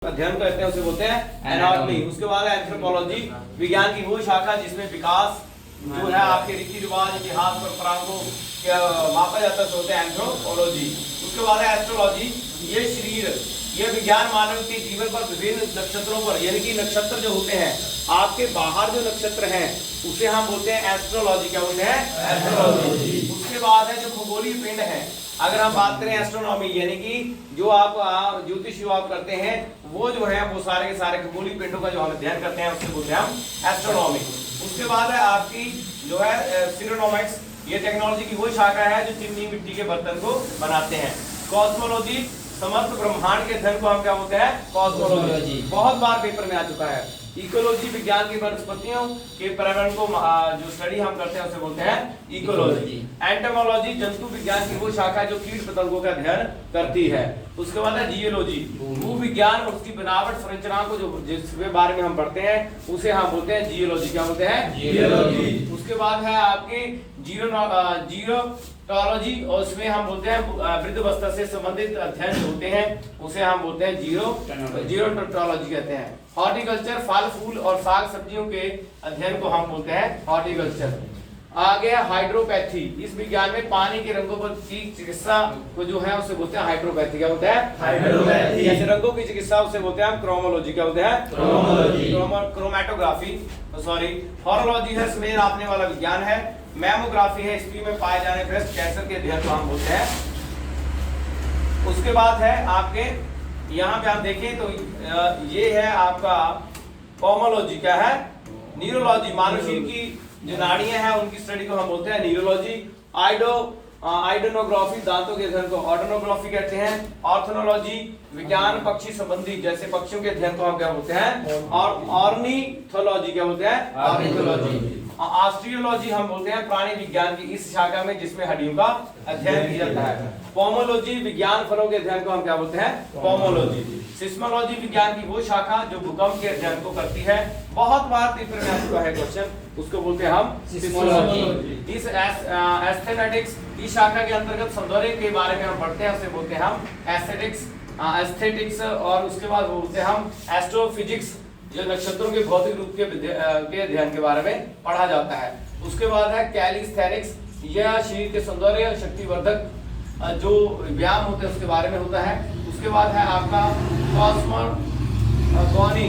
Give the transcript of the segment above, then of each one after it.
अध्ययन करते हैं उसे बोलते हैं एनाटॉमी। उसके बाद है एंथ्रोपोलॉजी, विज्ञान की वो शाखा जिसमें विकास जो है आपके रीति रिवाज इतिहास परंपराओं को मापा जाता है, होते हैं एंथ्रोपोलॉजी। उसके बाद है एस्ट्रोलॉजी, ये शरीर ये विज्ञान मानव के जीवन पर विभिन्न नक्षत्रों पर यानी कि नक्षत्र जो होते हैं आपके बाहर जो नक्षत्र हैं उसे हम बोलते हैं एस्ट्रोलॉजी। क्या बोलते हैं? एस्ट्रोलॉजी। उसके बाद है जो खगोलीय पिंड है, अगर हम बात करें एस्ट्रोनॉमी यानी कि जो आप ज्योतिष आप करते हैं वो जो है वो सारे के सारे खगोलीय पिंडों का जो हम अध्ययन करते हैं उसे बोलते हैं हम एस्ट्रोनॉमी। उसके बाद है आपकी जो है सीरोनोमिक्स, ये टेक्नोलॉजी की वो शाखा है जो चिमनी मिट्टी के बर्तन को बनाते हैं। कॉस्मोलॉजी, समस्त ब्रह्मांड के अध्ययन को हम क्या बोलते हैं? कॉस्मोलॉजी। बहुत बार पेपर में आ चुका है। इकोलॉजी, विज्ञान की वनस्पतियों के पर्यावरण को जो स्टडी हम करते हैं उसे बोलते हैं इकोलॉजी। एंटोमोलॉजी, जंतु विज्ञान की वो शाखा जो कीट पतंगों का अध्ययन करती है। उसके बाद है जियोलॉजी, भू विज्ञान और उसकी बनावट संरचना को जो जिसके बारे में हम पढ़ते हैं उसे हम बोलते हैं जियोलॉजी। क्या बोलते हैं? जियोलॉजी। उसके बाद है आपकी जीरोटोलॉजी और उसमें हम बोलते हैं वृद्धावस्था से संबंधित अध्ययन होते हैं उसे हम बोलते हैं जीरोटोलॉजी कहते हैं। हॉर्टिकल्चर, फल फूल और साग सब्जियों के अध्ययन को हम बोलते हैं हॉर्टिकल्चर। आगे है हाइड्रोपैथी, इस विज्ञान में पानी के रंगों पर की चिकित्सा को जो है उसे बोलते हैं हाइड्रोपैथी। क्या बोलते हैं? हाइड्रोपैथी। जैसे रंगों की चिकित्सा उसे बोलते हैं क्रोमोलॉजी। क्या बोलते हैं? क्रोमोलॉजी। क्रोमैटोग्राफी, सॉरी हॉरोलॉजी है स्मेर नापने वाला विज्ञान है। मैमोग्राफी है स्त्री में पाए जाने ब्रेस्ट कैंसर के अध्ययन को हम बोलते हैं। उसके बाद है आपके यहाँ पे आप देखें तो ये है आपका पोमोलॉजी। क्या है? न्यूरोलॉजी, मानव शरीर की जो नाड़ियां हैं उनकी स्टडी को हम बोलते हैं न्यूरोलॉजी। आइडोनोग्राफी, दांतों के अध्ययन को ऑर्डोनोग्राफी कहते हैं। ऑर्थोनोलॉजी, विज्ञान पक्षी संबंधी जैसे पक्षियों के अध्ययन को हम क्या बोलते हैं? और ऑर्निथोलॉजी। क्या बोलते हैं? ऑर्निथोलॉजी। ऑस्टियोलॉजी हम बोलते हैं प्राणी विज्ञान की इस शाखा में जिसमें हड्डियों का अध्ययन किया जाता है। पोमोलॉजी, विज्ञान फलों के अध्ययन को हम क्या बोलते हैं? पोमोलॉजी। सिस्मोलॉजी, विज्ञान की वो शाखा जो भूकंप के अध्ययन को करती है। बहुत बार पेपर में आ चुका है क्वेश्चन, उसको बोलते हैं हम सिस्मोलॉजी। इस एस्थेटिक्स, इस शाखा के अंतर्गत सौंदर्य के बारे में हम पढ़ते हैं उसे बोलते हैं हम एस्थेटिक्स। और उसके बाद बोलते हैं हम एस्ट्रोफिजिक्स, जो नक्षत्रों के भौतिक रूप के अध्ययन के बारे में पढ़ा जाता है। उसके बाद है कैलिस्थेनिक्स, यह शरीर के सौंदर्य शक्तिवर्धक जो व्यायाम होते हैं उसके बारे में होता है। उसके बाद है आपका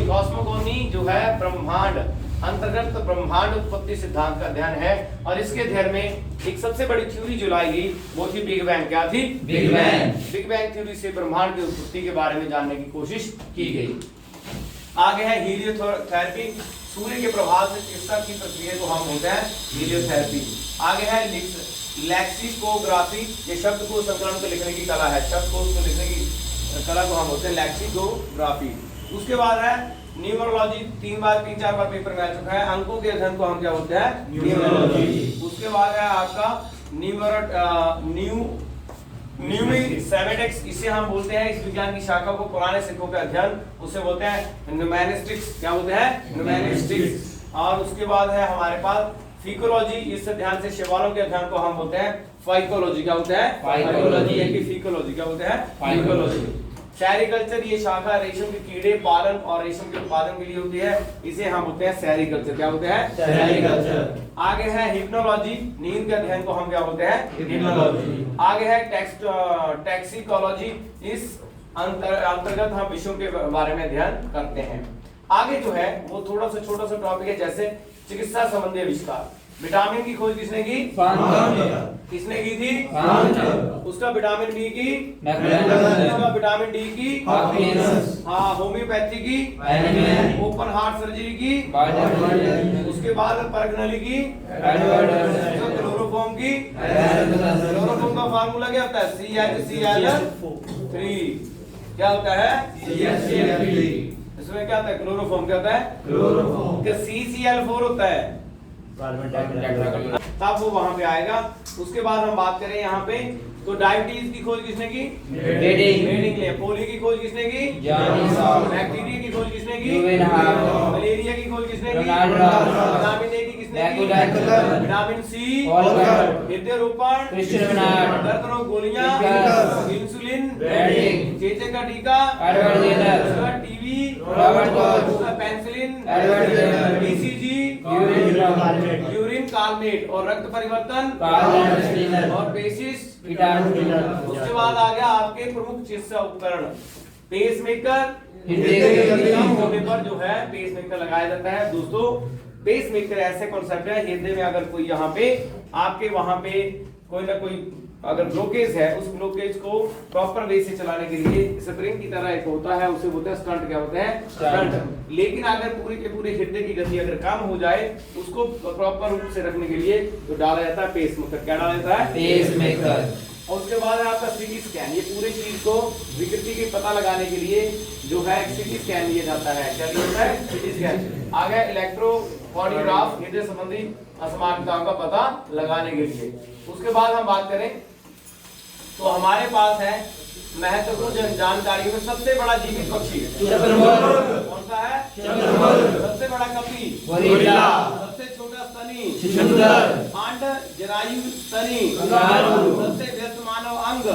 कॉस्मोगोनी जो है ब्रह्मांड अंतर्गत ब्रह्मांड उत्पत्ति सिद्धांत का अध्ययन है। और इसके अध्ययन में एक सबसे बड़ी थ्योरी जो लाई गई वो थी बिग बैंग। क्या थी? Big bang. Big bang theory से ब्रह्मांड की उत्पत्ति के बारे में जानने की कोशिश की गई। आगे है हीलियोथेरेपी, सूर्य के प्रभाव से चिकित्सा की प्रक्रिया को हम बोलते हैं हीलियोथेरेपी। आगे है लेक्सिकोग्राफी, ये शब्द को संकलन को लिखने की कला है, शब्द को उसको लिखने की कला को हम बोलते हैं लेक्सिकोग्राफी। उसके बाद है न्यूमरोलॉजी, 3-4 बार पेपर में आ चुका है, अंकों के अध्ययन को हम क्या बोलते हैं? न्यूमरोलॉजी। उसके बाद है आपका न्यूमिसेमेटिक्स, इसे हम बोलते हैं इस विज्ञान की शाखा को पुराने सिक्कों का अध्ययन उसे बोलते हैं न्यूमेनिस्टिक्स। क्या बोलते हैं? न्यूमेनिस्टिक्स। और उसके बाद है हमारे पास फिकोलॉजी, इस ध्यान से शैवालों के अध्ययन को हम बोलते हैं फाइकोलॉजी। क्या बोलते हैं? फाइकोलॉजी। यानी कि फिकोलॉजी। क्या बोलते हैं? फाइकोलॉजी। सेरिकल्चर, ये शाखा रेशम के कीड़े पालन और रेशम के उत्पादन के लिए होती है, इसे हम बोलते हैं सेरिकल्चर। क्या बोलते हैं? सेरिकल्चर। आगे है हिप्नोलॉजी, नींद के अध्ययन को हम क्या बोलते हैं? हिप्नोलॉजी। आगे है टैक्सिकोलॉजी, इस अंतर्गत हम विषयों के बारे में अध्ययन करते हैं। आगे जो है वो थोड़ा सा छोटा सा टॉपिक है, जैसे चिकित्सा संबंधी आविष्कार। विटामिन की खोज किसने की? किसने की थी? उसका विटामिन बी की, उसका विटामिन डी की, हाँ होम्योपैथी की, ओपन हार्ट सर्जरी की, उसके बाद परगनली की, क्लोरोफॉर्म की। क्लोरोफॉर्म का फार्मूला क्या होता है? CHCl3। क्या होता है? CHCl3। इसमें क्या होता है? क्लोरोफॉर्म। क्या होता है? क्लोरोफॉर्म। CCl4 होता है, तब वो वहां पे आएगा। उसके बाद हम बात करें यहाँ पे तो डायबिटीज की खोज किसने की? मेडिंग ने। पोलियो की खोज किसने की? बैक्टीरिया की खोज किसने की? मलेरिया की खोज किसने की? विटामिन ए की किसने की? विटामिन सी, हृदय रोपण, दर्द रोग गोलियां, इंसुलिन, चेचक का टीका, TV, penicillin, BCG, urine carbonate और रक्त परिवर्तन और पेशिश। उसके बाद आ गया आपके प्रमुख चिकित्सा उपकरण पेसमेकर। हृदय कम होने पर जो है पेसमेकर लगाया जाता है। दोस्तों पेसमेकर ऐसे कॉन्सेप्ट है, हृदय में अगर कोई यहाँ पे आपके वहां पे कोई ना कोई अगर ब्लॉकेज है, उस ब्लॉकेज को प्रॉपर वे से चलाने के लिए स्प्रिंग की तरह एक होता है, उसे बोलते हैं स्टंट। क्या होता है? स्टंट। लेकिन अगर पूरे के पूरे हृदय की गति अगर कम हो जाए, उसको प्रॉपर रूप से रखने के लिए तो डाला जाता है पेसमेकर। क्या डाला जाता है? पेसमेकर। और उसके बाद है आपका सीटी स्कैन। ये पूरे चीज को विकृति के पता लगाने के लिए जो है सीटी स्कैन लिया जाता है। क्या लिया जाता है? CT scan. आ गया इलेक्ट्रोकार्डियोग्राफ, हृदय संबंधी असमानताओं का पता लगाने के लिए। उसके बाद हम बात करें तो हमारे पास है महत्वपूर्ण जानकारियों में सबसे बड़ा जीवित पक्षी कौन सा है? सबसे बड़ा कपी, सबसे छोटा स्तनी, अंड जरायु स्तनी, सबसे व्यस्त मानव अंग,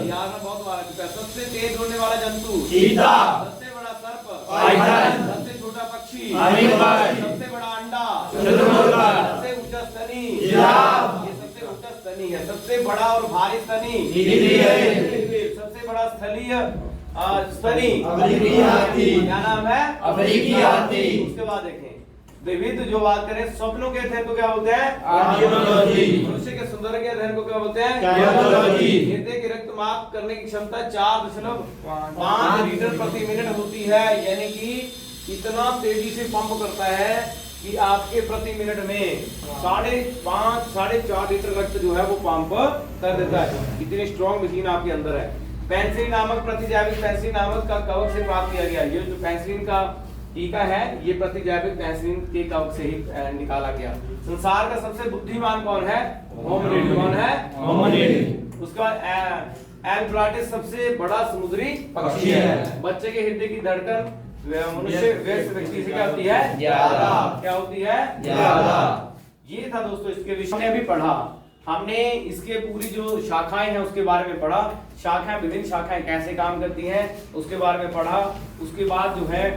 यार बहुत बार सबसे तेज उड़ने वाला जंतु, सबसे बड़ा सर्प, सबसे छोटा पक्षी, सबसे बड़ा अंडा, सबसे ऊंचा स्तनी, सबसे ऊंचा स्तनी है, सबसे बड़ा और भारी स्तनी, सबसे बड़ा स्थलीय स्तनी, क्या नाम है? अफ्रीकी हाथी। उसके बाद देखें विविध जो बात करें स्वप्नों के अध्ययन को क्या बोलते हैं? मनुष्य के सौंदर्य के अध्ययन को क्या बोलते हैं? हृदय के रक्त माप करने की क्षमता 4.5 लीटर प्रति मिनट होती है, यानी कि इतना तेजी से पंप करता है कि आपके प्रति मिनट में 5.5 साढ़े 4 लीटर रक्त जो है वो पंप कर देता है। इतनी स्ट्रॉन्ग मशीन आपके अंदर है। पेंसिलिन नामक प्रतिजैविक पेंसिलिन नामक का कवक से प्राप्त किया गया। ये जो पेंसिलिन का टीका है ये प्रतिजैविक पेंसिलिन के कवक से ही निकाला गया। संसार का सबसे बुद्धिमान कौन है? होमिनिड। कौन है? होमिनिड। उसके बाद एल्ब्राटिस सबसे बड़ा समुद्री पक्षी है। बच्चे के हृदय की धड़कन मनुष्य व्यस्त व्यक्ति से क्या होती है? ज्यादा। क्या होती है? ज्यादा। ये था दोस्तों इसके विषय में भी पढ़ा हमने। इसके पूरी जो शाखाएं हैं उसके बारे में पढ़ा। शाखाएं, विभिन्न शाखाएं कैसे काम करती हैं उसके बारे में पढ़ा। उसके बाद जो है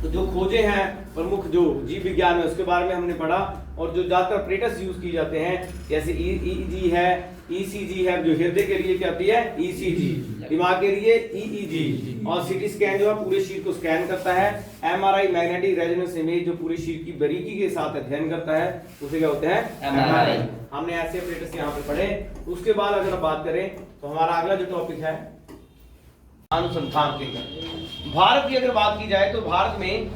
तो जो खोजें हैं प्रमुख जो जीव विज्ञान में उसके बारे में हमने पढ़ा। और जो ज्यादातर ऑपरेटर्स यूज की जाते हैं जैसे ईईजी है, ईसीजी है, जो हृदय के लिए क्या होती है? ईसीजी, दिमाग के लिए ईईजी, और सीटी स्कैन जो है पूरे शरीर को स्कैन करता है। एमआरआई मैग्नेटिक रेजोनेंस इमेज जो पूरे शरीर की बारीकी के साथ अध्ययन करता है उसे क्या होते हैं? एमआरआई। हमने ऐसे ऑपरेटर्स यहाँ पे पढ़े। उसके बाद अगर हम बात करें तो हमारा अगला जो टॉपिक है अनुसंधान केंद्र। भारत की अगर बात की जाए तो भारत में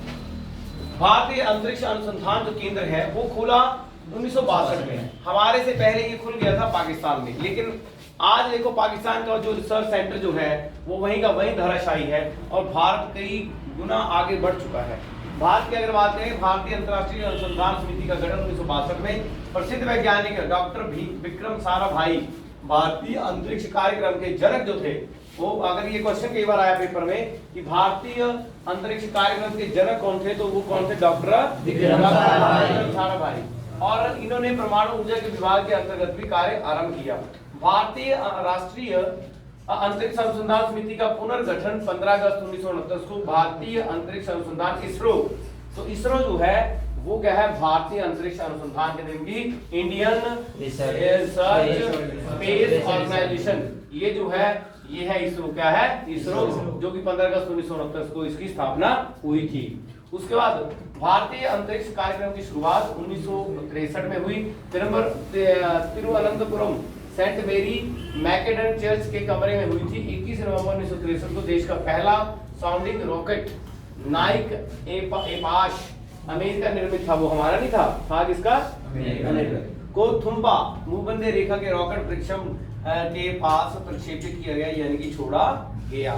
भारतीय अंतरिक्ष अनुसंधान जो केंद्र है वो खुला 1962 में। हमारे से पहले ये खुल गया था पाकिस्तान में, लेकिन आज देखो पाकिस्तान का जो रिसर्च सेंटर जो है वो वहीं का वहीं धराशायी है और भारत कई गुना आगे बढ़ चुका है। भारत की अगर बात करें, भारतीय अंतर्राष्ट्रीय अनुसंधान समिति का गठन 1962 में प्रसिद्ध वैज्ञानिक डॉक्टर विक्रम साराभाई भारतीय अंतरिक्ष कार्यक्रम के जनक जो थे वो, अगर ये क्वेश्चन कई बार आया पेपर में कि भारतीय अंतरिक्ष कार्यक्रम के जनक कौन थे तो वो कौन थे? डॉक्टर विक्रम साराभाई। और इन्होंने परमाणु ऊर्जा के विभाग के अंतर्गत भी कार्य आरंभ किया। भारतीय राष्ट्रीय अंतरिक्ष अनुसंधान समिति का पुनर्गठन 15 अगस्त 1969 को भारतीय अंतरिक्ष अनुसंधान इसरो, तो इसरो जो है वो क्या है? भारतीय अंतरिक्ष अनुसंधान के की इंडियन रिसर्च स्पेस ऑर्गेनाइजेशन, ये जो है ये है इसरो। क्या है? इसरो, जो कि 15 अगस्त 1969 को इसकी स्थापना हुई थी। उसके बाद भारतीय अंतरिक्ष कार्यक्रम की शुरुआत 1963 में हुई। तिरुवनंतपुरम सेंट मेरी मैकेडन चर्च के कमरे में हुई थी। 21 नवंबर 1963 को देश का पहला साउंडिंग रॉकेट नाइक एपाश अमेरिका निर्मित था। वो हमारा नहीं था किसका? अमेरिका को थुम्बा मुंबंदे रेखा के रॉकेट परीक्षण के पास प्रक्षेपित किया गया, यानी कि छोड़ा गया।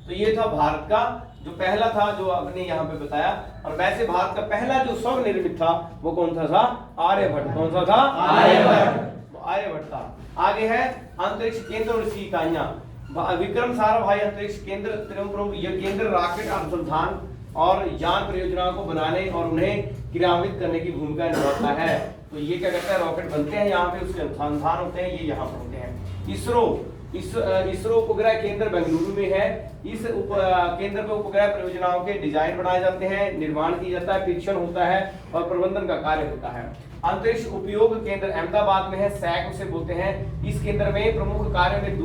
तो ये था भारत का जो पहला था जो आपने यहाँ पे बताया। और वैसे भारत का पहला जो स्व निर्मित था वो कौन सा था? आर्यभट्ट। कौन सा था? आर्यभट्ट था। आगे है अंतरिक्ष केंद्र और इसकी इकाइयां। विक्रम साराभाई अंतरिक्ष केंद्र तिरुवनंतपुरम, यह केंद्र रॉकेट अनुसंधान और यान परियोजनाओं को बनाने और उन्हें क्रियान्वित करने की भूमिका निभाता है। तो ये क्या करता है, रॉकेट बनते हैं यहाँ पे, उसके अनुसंधान होते हैं, ये यहाँ पर होते हैं। इसरो उपग्रह केंद्र बेंगलुरु में है। इस केंद्र पे उपग्रह परियोजनाओं के डिजाइन बनाए जाते हैं, निर्माण किया जाता है, परीक्षण होता है और प्रबंधन का कार्य होता है। अंतरिक्ष उपयोग केंद्र अहमदाबाद में है, सैक उसे बोलते हैं। इस केंद्र में प्रमुख कार्य में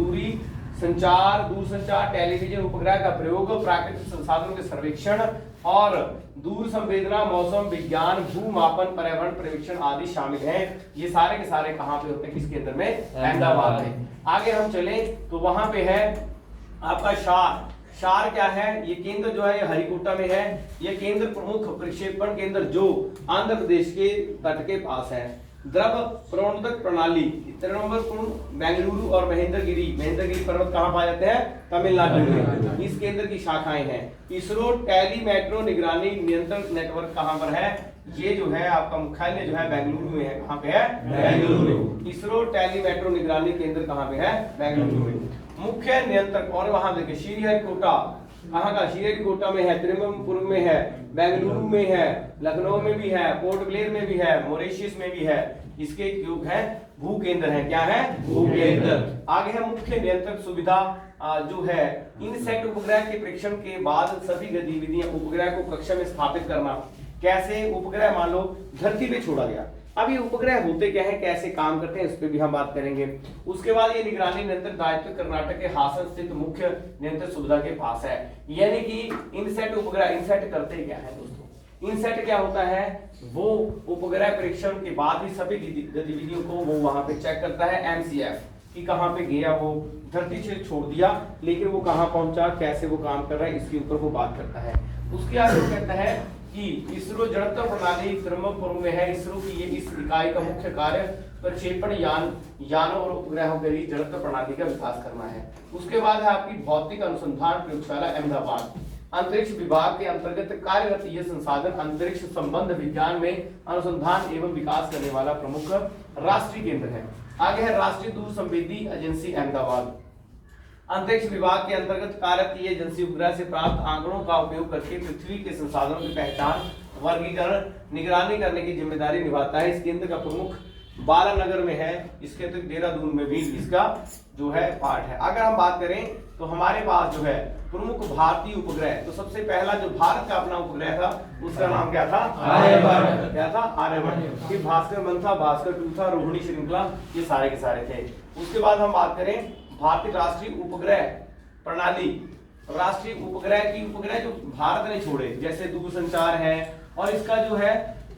दूरसंचार, टेलीविजन उपग्रह का प्रयोग, प्राकृतिक संसाधनों के सर्वेक्षण और दूर संवेदना, मौसम विज्ञान, भूमापन, पर्यावरण पर्यवेक्षण आदि शामिल हैं। ये सारे के सारे कहाँ पे होते हैं, किस केंद्र में, अहमदाबाद में। आगे हम चले तो वहां पे है आपका शार क्या है, ये केंद्र जो है ये हरिकोटा में है। ये केंद्र प्रमुख प्रक्षेपण केंद्र जो आंध्र प्रदेश के तट के पास है। द्रव प्रणोदक प्रणाली तिरुवनंतपुरम, बेंगलुरु और महेंद्रगिरी पर्वत कहाँ पाए जाते हैं, तमिलनाडु में। इस केंद्र की शाखाएं हैं। इसरो टेलीमेट्रो निगरानी नियंत्रण नेटवर्क कहाँ पर है, ये जो है आपका मुख्यालय जो है बेंगलुरु में है। कहाँ पे है, बेंगलुरु में। इसरो टेलीमेट्रो निगरानी केंद्र कहाँ पे है, बेंगलुरु में। मुख्य नियंत्रक और वहां देखिए श्रीहरिकोटा, कहाँ का, श्रीहरिकोटा में है, तिरुवनंतपुरम में है, बेंगलुरु में है, लखनऊ में भी है, पोर्ट ब्लेयर में भी है, मॉरिशस में भी है। इसके योग है भू केंद्र है, क्या है, भू केंद्र। आगे है मुख्य नियंत्रक सुविधा जो है इनसेट उपग्रह के परीक्षण के बाद सभी गतिविधियां उपग्रह को कक्षा में स्थापित करना। कैसे, उपग्रह मान लो धरती पे छोड़ा गया, अब ये उपग्रह होते क्या है, कैसे काम करते हैं, इस पे भी हम बात करेंगे। उसके बाद ये निगरानी नियंत्रण दायित्व कर्नाटक के हासन स्थित मुख्य नियंत्रण सुविधा के पास है। यानी कि इनसेट उपग्रह, इनसेट करते क्या है दोस्तों, इनसेट क्या होता है, वो उपग्रह परीक्षण के बाद ही सभी गतिविधियों को वो वहां पे चेक करता है। एमसीएफ कि कहाँ पे गया, वो धरती से छोड़ दिया लेकिन वो कहाँ पहुंचा, कैसे वो काम कर रहा है, इसके ऊपर वो बात करता है। उसके आगे कहता है कि इसरो जड़त्व प्रणाली तिरुवनंतपुरम में है। इसरो की ये इस इकाई का मुख्य कार्य प्रक्षेपण यानों और उपग्रहों के लिए जड़त्व प्रणाली का विकास करना है। उसके बाद है आपकी भौतिक अनुसंधान प्रयोगशाला अहमदाबाद। अंतरिक्ष विभाग के अंतर्गत कार्यरत यह संसाधन अंतरिक्ष संबंध विज्ञान में अनुसंधान एवं विकास करने वाला प्रमुख राष्ट्रीय केंद्र है। आगे है राष्ट्रीय दूर संवेदी एजेंसी अहमदाबाद। अंतरिक्ष विभाग के अंतर्गत कार्यरत ये एजेंसी उपग्रह से प्राप्त आंकड़ों का उपयोग करके पृथ्वी के संसाधनों की पहचान, वर्गीकरण, निगरानी करने की जिम्मेदारी निभाता है। इस केंद्र का प्रमुख बालानगर में है, इसके अतिरिक्त देहरादून में भी इसका जो है पार्ट है। अगर हम बात करें तो हमारे पास जो है प्रमुख भारतीय उपग्रह, तो सबसे पहला जो भारत का अपना उपग्रह था उसका नाम क्या था, आर्यभट्ट। क्या था, आर्यभट्ट। फिर भास्कर 1 था, भास्कर 2 था, रोहिणी श्रृंखला, ये सारे के सारे थे। उसके बाद हम बात करें भारतीय राष्ट्रीय उपग्रह प्रणाली, राष्ट्रीय उपग्रह की उपग्रह जो भारत ने छोड़े, जैसे दूरसंचार है, और इसका जो है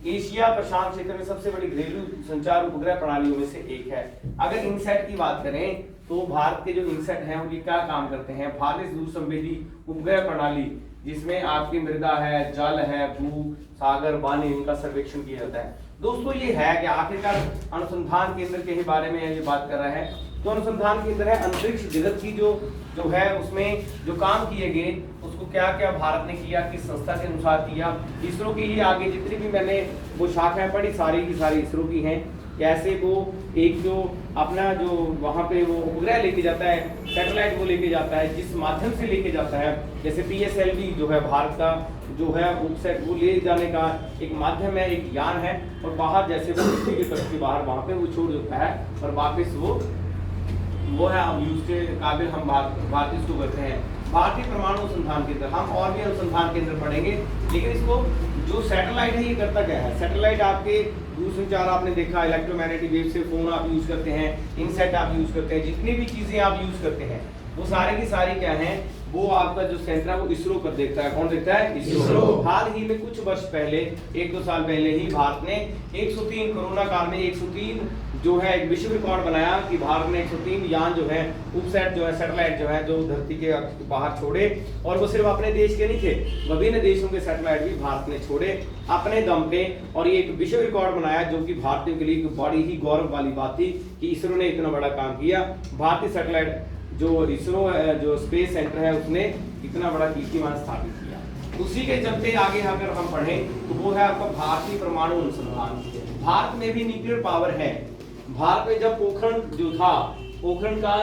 एशिया प्रशांत क्षेत्र में सबसे बड़ी घरेलू संचार उपग्रह प्रणालियों में से एक है। अगर इनसेट की बात करें तो भारत के जो इनसेट हैं उनके क्या काम करते हैं, भारतीय दूर संवेदी उपग्रह प्रणाली जिसमें आपकी मृदा है, जल है, भू, सागर, वानी, इनका सर्वेक्षण किया जाता है। दोस्तों ये है कि आखिरकार अनुसंधान केंद्र के ही बारे में ये बात कर रहा है। तो अनुसंधान केंद्र है अंतरिक्ष जगत की जो है उसमें जो काम किए गए उसको क्या क्या भारत ने किया, किस संस्था के अनुसार किया। इसरो की ही आगे जितनी भी मैंने वो शाखाएं पढ़ी सारी की सारी इसरो की हैं। कैसे वो एक जो अपना जो वहाँ पे वो उपग्रह लेके जाता है, सैटेलाइट वो लेके जाता है, जिस माध्यम से लेके जाता है, जैसे PSLV जो है भारत का जो है उपसेट, वो ले जाने का एक माध्यम है, एक यान है, और बाहर जैसे वो पृथ्वी के तट के बाहर वहाँ पे वो छोड़ देता है और वापस वो है हम यूज के काबिल हम भारतीय इसको करते हैं। भारतीय परमाणु अनुसंधान केंद्र, हम और भी अनुसंधान केंद्र पढ़ेंगे, लेकिन इसको जो सैटेलाइट है ये करता क्या है। सैटेलाइट आपके दूरसंचार आपने देखा, इलेक्ट्रोमैग्नेटिक वेव से फोन आप यूज करते हैं, इनसेट आप यूज करते हैं, जितनी भी चीजें आप यूज करते हैं वो सारी की सारी क्या है, वो आपका जो सेंटर है वो इसरो पर देखता है। कौन देखता है, इसरो। हाल ही में कुछ वर्ष पहले, 1-2 साल पहले ही भारत ने 103 कोरोना काल में 103 जो है एक विश्व रिकॉर्ड बनाया कि भारत ने 103 यान जो है उपसेट जो है सैटेलाइट जो है जो धरती के बाहर छोड़े, और वो सिर्फ अपने देश के नहीं थे, विभिन्न देशों के सैटेलाइट भी भारत ने छोड़े अपने दम पे, और ये एक विश्व रिकॉर्ड बनाया जो कि भारतीयों के लिए एक बड़ी ही गौरव वाली बात थी कि इसरो ने इतना बड़ा काम किया। भारतीय सैटेलाइट जो इसरो जो स्पेस सेंटर है उसने इतना बड़ा कीर्तिमान स्थापित किया। उसी के चलते आगे अगर हम पढ़ें तो वो है आपका भारतीय परमाणु अनुसंधान। भारत में भी न्यूक्लियर पावर है। भारत में जब पोखरण जो था, पोखरण का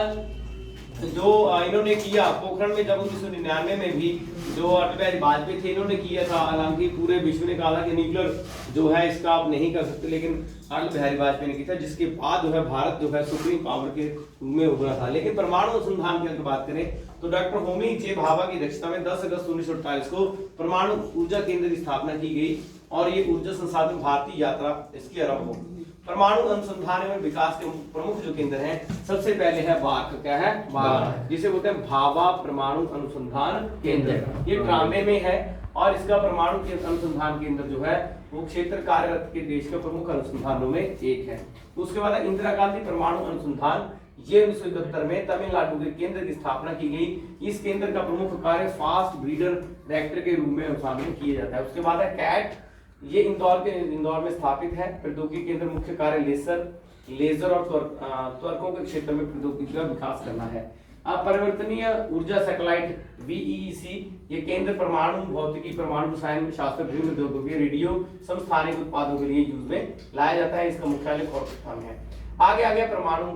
जो इन्होंने किया पोखरण में, जब 1999 में भी जो अटल बिहारी वाजपेयी थे इन्होंने किया था, हालांकि पूरे विश्व ने कहा था कि न्यूक्लियर जो है इसका आप नहीं कर सकते, लेकिन अटल बिहारी वाजपेयी ने किया था, जिसके बाद जो है भारत जो है सुप्रीम पावर के रूप में उभरा था। लेकिन परमाणु अनुसंधान की अगर बात करें तो डॉक्टर होमी जे भाभा की अध्यक्षता में 10 अगस्त 1948 को परमाणु ऊर्जा केंद्र की स्थापना की गई और ये ऊर्जा संसाधन भारतीय यात्रा इसकी आरंभ हो। परमाणु अनुसंधान एवं विकास के प्रमुख जो केंद्र हैं, सबसे पहले है वार्क, क्या है वार्क, जिसे बोलते हैं भाभा परमाणु अनुसंधान केंद्र, ये ट्रामे में है और इसका परमाणु के अनुसंधान केंद्र जो है वो क्षेत्र कार्यरत के देश के प्रमुख अनुसंधानों में एक है। उसके बाद इंदिरा गांधी परमाणु अनुसंधान, ये 1971 में तमिलनाडु के केंद्र की स्थापना की गई। इस केंद्र का प्रमुख कार्य फास्ट ब्रीडर रिएक्टर के रूप में अनुसंधान किया जाता है। उसके बाद है कैट, ये इंदौर में स्थापित है। प्रौद्योगिकी केंद्र मुख्य कार्य लेजर और त्वरकों के क्षेत्र में प्रौद्योगिकी का विकास करना है। अब परिवर्तनीय ऊर्जा सैटेलाइट VEEC, ये केंद्र परमाणु भौतिकी, परमाणु रसायन शास्त्र, विभिन्न प्रौद्योगिकी, रेडियो समस्थानिक उत्पादों के लिए यूज में लाया जाता है। इसका मुख्यालय कोलकाता में है। आगे आ गया परमाणु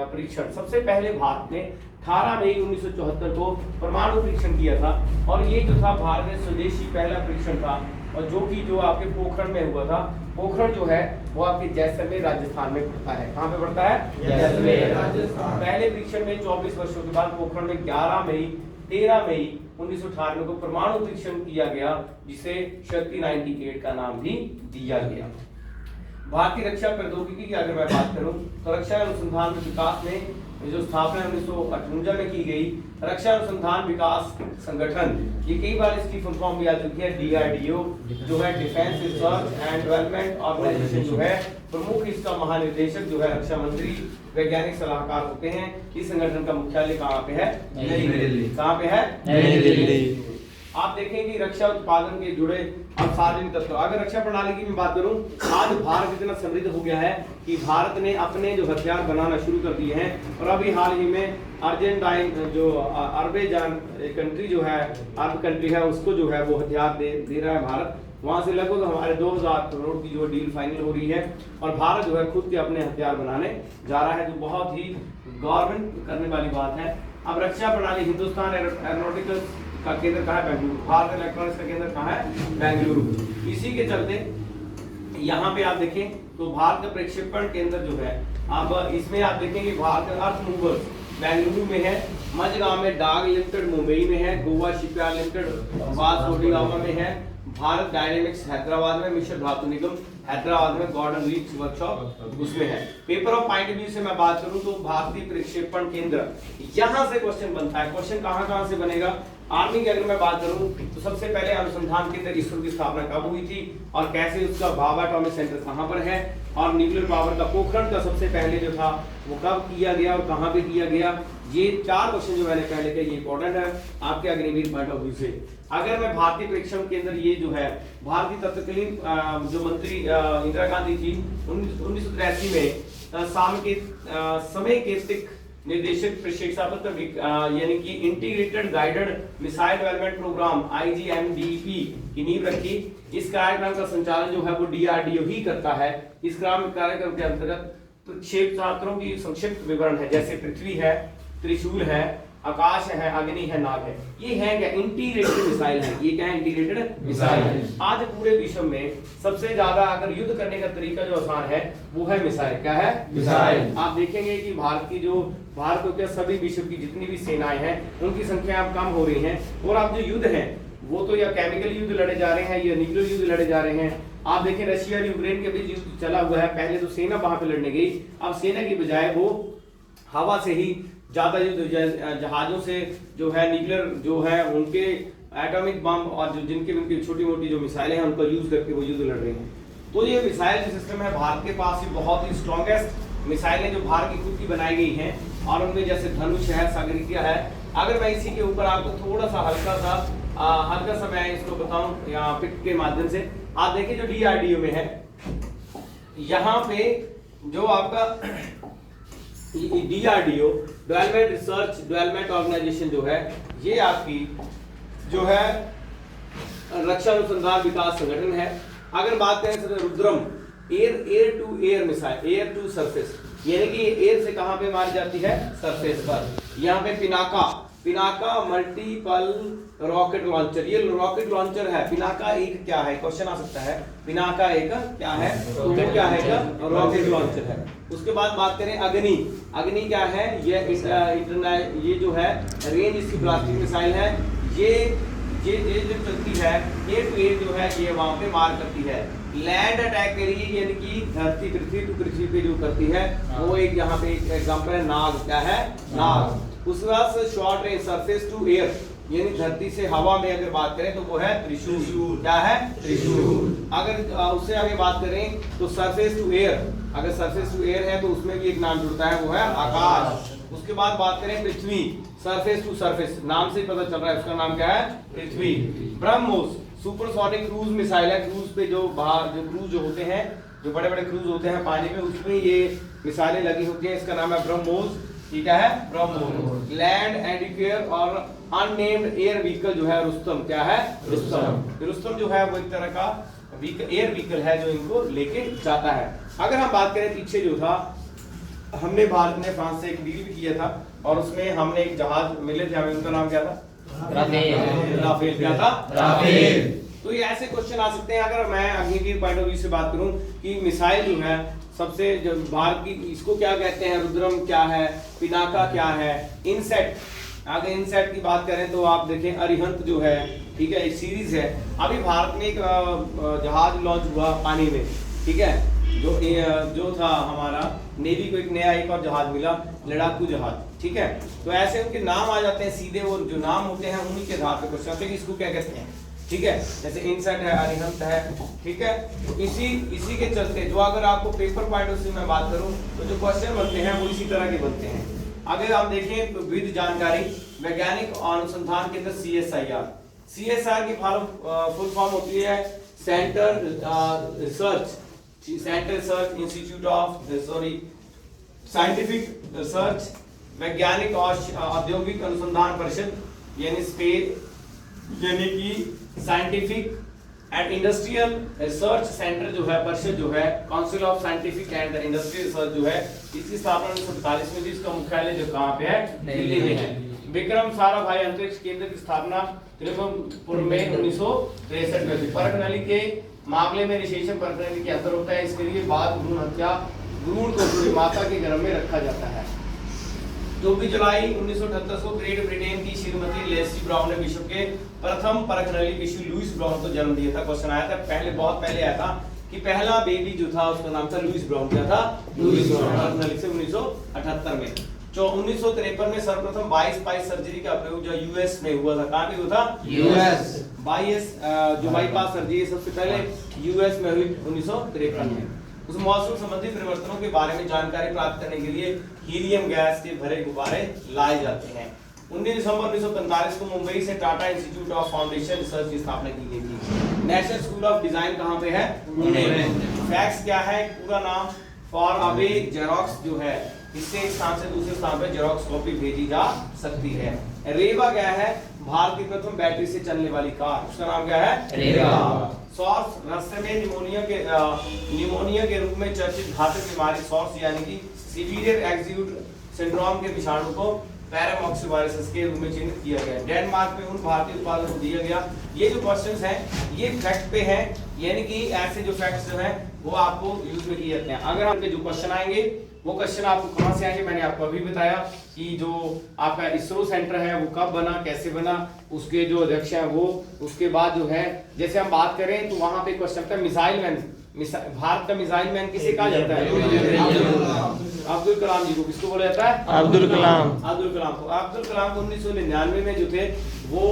परीक्षण। सबसे पहले भारत ने 18 मई 1974 को परमाणु परीक्षण किया था और ये जो था भारत में स्वदेशी पहला परीक्षण था, और जो आपके पोखरण में हुआ था। पोखरण जो है वो आपके जैसलमेर राजस्थान में पड़ता है। कहाँ पे पड़ता है? जैसलमेर राजस्थान। पहले परीक्षण में 24 वर्षों के बाद पोखरण में 13 मई 1998 को परमाणु परीक्षण किया गया, जिसे शक्ति 98 का नाम भी दिया गया। भारतीय रक्षा प्रौद्योगिकी की अगर मैं बात करूं तो रक्षा अनुसंधान विकास में जो स्थापना 1958 में की गई, रक्षा अनुसंधान विकास संगठन, ये कई बार इसकी फुल फॉर्म भी आ चुकी है, DRDO जो है defence research and development organisation जो है, प्रमुख इसका महानिदेशक जो है रक्षा मंत्री, वैज्ञानिक सलाहकार होते हैं। इस संगठन का मुख्यालय कहाँ पे है? नई दिल्ली। कहाँ पे है? नई दिल्ली। आप देखेंगे रक्षा उत्पादन के जुड़े अब सार्वजनिक तत्व। अगर रक्षा प्रणाली की मैं बात करूं, आज भारत इतना समृद्ध हो गया है कि भारत ने अपने जो हथियार बनाना शुरू कर दिए हैं, और अभी हाल ही में अर्जेंटाइन जो अरबेजान कंट्री जो है, अरब कंट्री है, उसको जो है वो हथियार दे रहा है भारत। वहां से लगभग हमारे 2000 करोड़ की जो डील फाइनल हो रही है, और भारत जो है खुद के अपने हथियार बनाने जा रहा है, जो बहुत ही गवर्नमेंट करने वाली बात है। अब रक्षा प्रणाली, हिंदुस्तान एरोनॉटिकल का केंद्र कहाँ है? बेंगलुरु। भारत इलेक्ट्रॉनिक्स का केंद्र कहाँ है? बेंगलुरु। इसी के चलते यहाँ पे आप देखें तो भारत का प्रक्षेपण केंद्र जो है, अब इसमें आप देखेंगे भारत का अर्थ मूवर्स बेंगलुरु में है, मझगांव में डाक लिमिटेड मुंबई में है, गोवा शिपयार्ड लिमिटेड वास्कोडिगामा में है, भारत डायनेमिक्स हैदराबाद में, मिश्र धातु निगम हैदराबाद में, गॉर्डन रीच वर्कशॉप उसमें है। पेपर ऑफ पॉइंट व्यू से मैं बात करूं तो भारतीय प्रक्षेपण केंद्र, यहां से क्वेश्चन बनता है। क्वेश्चन कहां से बनेगा? आर्मी की अगर मैं बात करूं तो सबसे पहले अनुसंधान केंद्र इसरो की स्थापना कब हुई थी और कैसे, उसका भाभा एटॉमिक सेंटर कहां पर है, और न्यूक्लियर पावर का पोखरण का सबसे पहले जो था वो कब किया गया और कहां पे किया गया। ये 4 क्वेश्चन जो मैंने पहले कहे, ये इंपॉर्टेंट है आपके अग्निवीर पॉइंट ऑफ व्यू से। अगर मैं भारतीय प्रेक्षण केंद्र, ये जो है भारतीय तत्कालीन जो मंत्री इंदिरा गांधी थी 1983 में समय केंद्रित निर्देशक प्रशिक्षण यानी कि integrated guided missile development programme IGMDP की नींव रखी। इस कार्यक्रम का संचालन जो है वो DRDO ही करता है। इस कार्यक्रम के अंतर्गत क्षेत्रों की संक्षिप्त विवरण है, जैसे पृथ्वी है, त्रिशूल है, आकाश है, अग्नि है, नाग है। ये है क्या? इंटीग्रेटेड मिसाइल है। ये क्या है? इंटीग्रेटेड मिसाइल है। आज पूरे विश्व में सबसे ज्यादा अगर युद्ध करने का तरीका जो आसान है वो है मिसाइल। क्या है? मिसाइल। आप देखेंगे कि भारत को क्या सभी विश्व की जितनी भी सेनाएं हैं उनकी संख्या अब कम हो रही है, और अब जो युद्ध है वो तो या केमिकल युद्ध लड़े जा रहे हैं या न्यूक्लियर युद्ध लड़े जा रहे हैं। आप देखें रशिया और यूक्रेन के बीच युद्ध चला हुआ है। पहले तो सेना वहां पे लड़ने गई, अब सेना की बजाय वो हवा से ही ज्यादा युद्ध, जहाजों से जो है न्यूक्लियर जो है उनके एटॉमिक बम और जो जिनकी छोटी मोटी जो मिसाइलें हैं उनका यूज करके वो युद्ध लड़ रहे हैं। तो ये मिसाइल जो सिस्टम है भारत के पास ही बहुत ही स्ट्रॉन्गेस्ट मिसाइलें जो भारत की खुद की बनाई गई हैं, और उनमें जैसे धनुष है, सागरिका है। अगर मैं इसी के ऊपर आपको थोड़ा सा हल्का सा मैं इसको बताऊं यहाँ पिक के माध्यम से, आप देखिए जो DRDO में है, यहाँ पे जो आपका DRDO development research development organisation जो है, ये आपकी जो है रक्षा अनुसंधान विकास संगठन है। अगर बात करें Rudram air to air missile, air to surface, यानी कि एयर से कहां पे मारी जाती है, सरफेस पर। यहाँ पे पिनाका मल्टीपल रॉकेट लॉन्चर, ये रॉकेट लॉन्चर है। पिनाका एक क्या है, क्वेश्चन आ सकता है, पिनाका एक क्या है, तो वो क्या है, रॉकेट लॉन्चर है। उसके बाद बात करें अग्नि क्या है, ये जो है रेंज इसकी ब्लास्टिक मिसाइल है। ये जो चलती है ये ट्रेन जो है ये वहां पे मार करती है। लैंड अटैक के लिए यानी कि पृथ्वी पे जो करती है वो एक यहाँ पे एक एग्जांपल है नाग, क्या है, नाग। उसके बाद short range surface to air यानी धरती से हवा में अगर बात करें तो वो है त्रिशूल, क्या है, त्रिशूल। अगर उससे आगे बात करें तो सरफेस टू एयर, अगर सरफेस टू एयर है तो उसमें भी एक नाम जुड़ता है, वो है आकाश। उसके बाद बात करें पृथ्वी, सरफेस टू सरफेस, नाम से पता चल रहा है उसका नाम क्या है, पृथ्वी। ब्रह्मोस सुपरसोनिक क्रूज मिसाइल है। क्रूज पे जो क्रूज जो होते हैं, जो बड़े बड़े क्रूज होते हैं पानी में, उसमें ये मिसाइलें लगी होती हैं। इसका नाम है ब्रह्मोस, ठीक है, ब्रह्मोस। लैंड एंडीफेयर और अननेम्ड एयर व्हीकल जो है रुस्तम, क्या है, रुस्तम। रुस्तम जो है वो एक तरह का एयर व्हीकल है जो इनको लेके जाता है। अगर हम बात करें पीछे जो था, हमने भारत ने फ्रांस से एक डील भी किया था और उसमें हमने एक जहाज मिले थे, हमें उनका नाम क्या था, राफेल। क्या था, राफेल। तो ये ऐसे क्वेश्चन आ सकते हैं। अगर मैं अग्निवीर पॉइंट ऑफ व्यू से बात करूं कि मिसाइल जो है सबसे जो भारत की, इसको क्या कहते हैं, रुद्रम क्या है, पिनाका क्या है, इनसेट। अगर इनसेट की बात करें तो आप देखें अरिहंत जो है, ठीक है, एक सीरीज है। अभी भारत में एक जहाज लॉन्च हुआ पानी में, ठीक है, जो था हमारा नेवी को एक नया एक और जहाज मिला, लड़ाकू जहाज, ठीक है। तो ऐसे उनके नाम आ जाते हैं सीधे, और जो नाम होते हैं उन्हीं के आधार पर क्वेश्चन आते हैं कि इसको क्या कहते हैं, ठीक है। जैसे इनसेट है, अरिहंत है, ठीक है। तो इसी के चलते जो अगर आपको पेपर पॉइंट ऑफ व्यू में बात करूं तो जो क्वेश्चन बनते हैं वो इसी तरह के बनते हैं। अगर आप देखें तो विद जानकारी वैज्ञानिक अनुसंधान केंद्र CSIR की फुल फॉर्म होती है centre research institute of scientific research, वैज्ञानिक और औद्योगिक अनुसंधान परिषद, यानी स्पेस, यानी कि scientific and industrial research centre जो है, परिषद जो है, council of scientific and industrial research जो है, इसकी स्थापना 1947 में थी। इसका मुख्यालय जो कहाँ पे है, दिल्ली में है। विक्रम साराभाई अंतरिक्ष केंद्र की स्थापना त्रिपुर में 1963 में हुई। परखनली के मामले में निषेचन परखनली के अंतर होता है। इसके लिए बाद भ्रूण हत्या, भ्रूण को पूरी माता के गर्भ में रखा जाता है। 24 जुलाई 1978 को ग्रेट ब्रिटेन की श्रीमती लेस्ली ब्राउन ने विश्व के प्रथम परखनली विश्व लुइस ब्राउन को जन्म दिया था। क्वेश्चन आया था पहले, बहुत पहले आया था कि पहला बेबी जो था उसका नाम था लुइस ब्राउन। क्या था, लुइस ब्राउन। परखनली से 1978 में। 1953 में सर्वप्रथम 22 सर्जरी का प्रयोग जो यूएस में हुआ था। कहां पे हुआ था, यूएस। 22 जो बाईपास सर्जरी सबसे पहले यूएस में हुई 1953 में। उस मौसम संबंधी परिवर्तनों के बारे में जानकारी प्राप्त करने के लिए हीलियम गैस के भरे गुब्बारे लाए जाते हैं। 19 दिसंबर 1945 को मुंबई से Tata institute of foundation research की स्थापना की गई थी। नेशनल स्कूल ऑफ डिजाइन कहां पे है, पुणे में। फैक्स क्या है, पूरा नाम फॉर अवे जेरोक्स जो है, इससे एक स्थान से दूसरे स्थान पर जेरोक्स कॉपी भेजी जा सकती है। रेवा क्या है, भारत की प्रथम बैटरी से चलने वाली कार, उसका नाम क्या है, रेवा। सॉर्स रास्ते में निमोनिया के रूप में चर्चित घातक बीमारी सॉर्स यानी कि सीवियर एक्यूट सिंड्रोम के विषाणु को पैरामॉक्सिवायरस के रूप में चिन्हित किया गया। डेनमार्क में उन भारतीय उत्पादों को दिया गया। ये जो क्वेश्चंस हैं ये फैक्ट पे हैं, यानी कि ऐसे जो फैक्ट्स जो हैं वो आपको यूज में किए जाते हैं। अगर आपके जो क्वेश्चन आएंगे वो क्वेश्चन आपको कहां से आएंगे, मैंने आपको अभी बताया कि जो आपका इसरो सेंटर है वो कब बना, कैसे बना, उसके जो अध्यक्ष हैं वो, उसके बाद जो है जैसे हम बात करें तो वहां पे क्वेश्चन था मिसाइल मैन, भारत का मिसाइल मैन किसे कहा जाता है, अब्दुल कलाम जी को। किसको बोला जाता है, अब्दुल कलाम। अब्दुल कलाम को 1999 में जो थे वो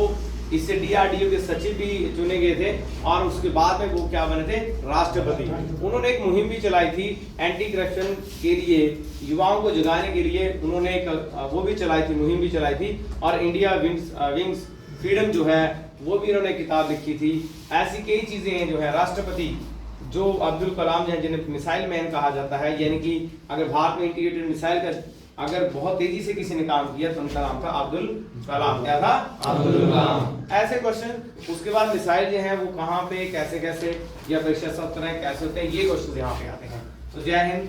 इससे डीआरडीओ के सचिव भी चुने गए थे और उसके बाद में वो क्या बने थे, राष्ट्रपति। उन्होंने एक मुहिम भी चलाई थी एंटी करप्शन के लिए, युवाओं को जगाने के लिए उन्होंने एक वो भी चलाई थी, मुहिम भी चलाई थी। और इंडिया विंग्स फ्रीडम जो है वो भी उन्होंने किताब लिखी थी। ऐसी कई चीजें हैं जो है। राष्ट्रपति जो अब्दुल कलाम हैं जिन्हें मिसाइल मैन कहा जाता है, यानी कि अगर भारत में इंटीग्रेटेड मिसाइल का अगर बहुत तेजी से किसी ने काम किया तो उनका नाम था अब्दुल कलाम। क्या था, अब्दुल कलाम। ऐसे क्वेश्चन। उसके बाद मिसाइल जो है वो कहाँ पे, कैसे कैसे, या परीक्षा सत्र कैसे होते हैं, ये क्वेश्चन यहाँ पे आते हैं। तो जय हिंद।